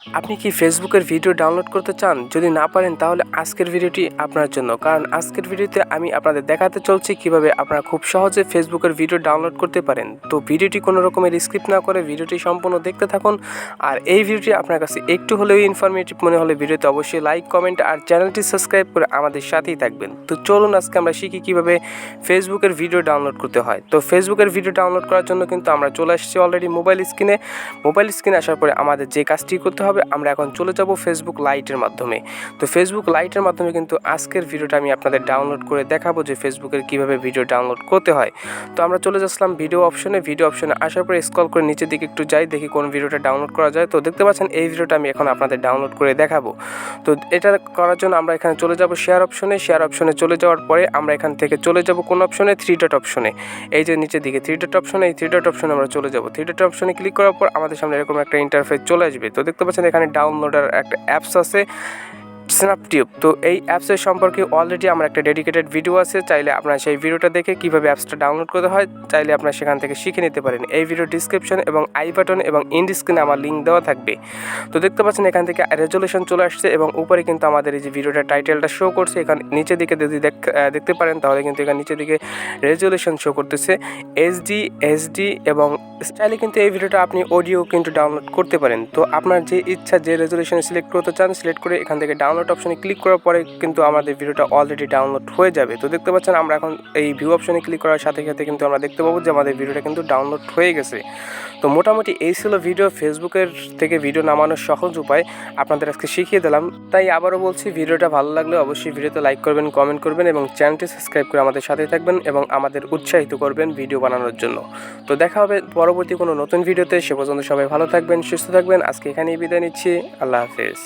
আপনি কি ফেসবুকের ভিডিও ডাউনলোড করতে চান? যদি না পারেন তাহলে আজকের ভিডিওটি আপনার জন্য। কারণ আজকের ভিডিওতে আমি আপনাদের দেখাতে চলছি কিভাবে আপনারা খুব সহজে ফেসবুকের ভিডিও ডাউনলোড করতে পারেন। তো ভিডিওটি কোনো রকমের স্কিপ না করে ভিডিওটি সম্পূর্ণ দেখতে থাকুন। আর এই ভিডিওটি আপনার কাছে একটু হলেও ইনফরমেটিভ মনে হলে ভিডিওতে অবশ্যই লাইক, কমেন্ট আর চ্যানেলটি সাবস্ক্রাইব করে আমাদের সাথেই থাকবেন। তো চলুন আজকে আমরা শিখি কিভাবে ফেসবুকের ভিডিও ডাউনলোড করতে হয়। তো ফেসবুকের ভিডিও ডাউনলোড করার জন্য কিন্তু আমরা চলে আসছি অলরেডি মোবাইল স্ক্রিনে আসার পরে আমাদের যে কাজটি করতে হবে, আমরা এখন চলে যাব ফেসবুক লাইটের মাধ্যমে। তো ফেসবুক লাইটের মাধ্যমে কিন্তু আজকের ভিডিওটা আমি আপনাদের ডাউনলোড করে দেখাবো যে ফেসবুকের কিভাবে ভিডিও ডাউনলোড করতে হয়। তো আমরা চলে যাচ্ছিলাম ভিডিও অপশনে আসার পরে স্ক্রল করে নিচের দিকে একটু যাই, দেখি কোন ভিডিওটা ডাউনলোড করা যায়। তো দেখতে পাচ্ছেন এই ভিডিওটা আমি এখন আপনাদের ডাউনলোড করে দেখাবো। তো এটা করার জন্য আমরা এখানে চলে যাব শেয়ার অপশনে চলে যাওয়ার পরে আমরা এখান থেকে চলে যাব কোন অপশনে, থ্রি ডট অপশনে। এই যে নিচের দিকে থ্রি ডট অপশনে, এই থ্রি ডট অপশনে আমরা চলে যাব। থ্রি ডট অপশনে ক্লিক করার পর আমাদের সামনে এরকম একটা ইন্টারফেস চলে আসবে। তো দেখতে পাচ্ছেন এখানে ডাউনলোডার একটা অ্যাপস আছে, স্ন্যাপটিউব। তো এই অ্যাপসের সম্পর্কে অলরেডি আমার একটা ডেডিকেটেড ভিডিও আছে, চাইলে আপনারা সেই ভিডিওটা দেখে কীভাবে অ্যাপসটা ডাউনলোড করতে হয় চাইলে আপনারা সেখান থেকে শিখে নিতে পারেন। এই ভিডিও ডিসক্রিপশন এবং আই বাটন এবং ইন্ড স্ক্রিনে আমার লিঙ্ক দেওয়া থাকবে। তো দেখতে পাচ্ছেন এখান থেকে রেজলিউশন চলে আসছে এবং উপরে কিন্তু আমাদের এই যে ভিডিওটার টাইটেলটা শো করছে। এখানে নিচের দিকে যদি দেখতে পারেন তাহলে কিন্তু এখানে নিচের দিকে রেজলিউশন শো করতেছে এইচডি এবং চাইলে কিন্তু এই ভিডিওটা আপনি অডিও কিন্তু ডাউনলোড করতে পারেন। তো আপনার যে ইচ্ছা যে রেজলিউশনে সিলেক্ট করতে চান সিলেক্ট করে এখান থেকে ডাউনলোড অপশনে ক্লিক করার পরে কিন্তু আমাদের ভিডিওটা অলরেডি ডাউনলোড হয়ে যাবে। তো দেখতে পাচ্ছেন আমরা এখন এই ভিউ অপশনে ক্লিক করার সাথে সাথে কিন্তু আমরা দেখতে পাবো যে আমাদের ভিডিওটা কিন্তু ডাউনলোড হয়ে গেছে। তো মোটামুটি এই ছিল ফেসবুকের থেকে ভিডিও নামানোর সহজ উপায় আপনাদের আজকে শিখিয়ে দিলাম। তাই আবারও বলছি, ভিডিওটা ভালো লাগলে অবশ্যই ভিডিওতে লাইক করবেন, কমেন্ট করবেন এবং চ্যানেলটি সাবস্ক্রাইব করে আমাদের সাথেই থাকবেন এবং আমাদের উৎসাহিত করবেন ভিডিও বানানোর জন্য। তো দেখা হবে পরবর্তী কোনো নতুন ভিডিওতে। সে পর্যন্ত সবাই ভালো থাকবেন, সুস্থ থাকবেন। আজকে এখানেই বিদায় নিচ্ছি। আল্লাহ হাফেজ।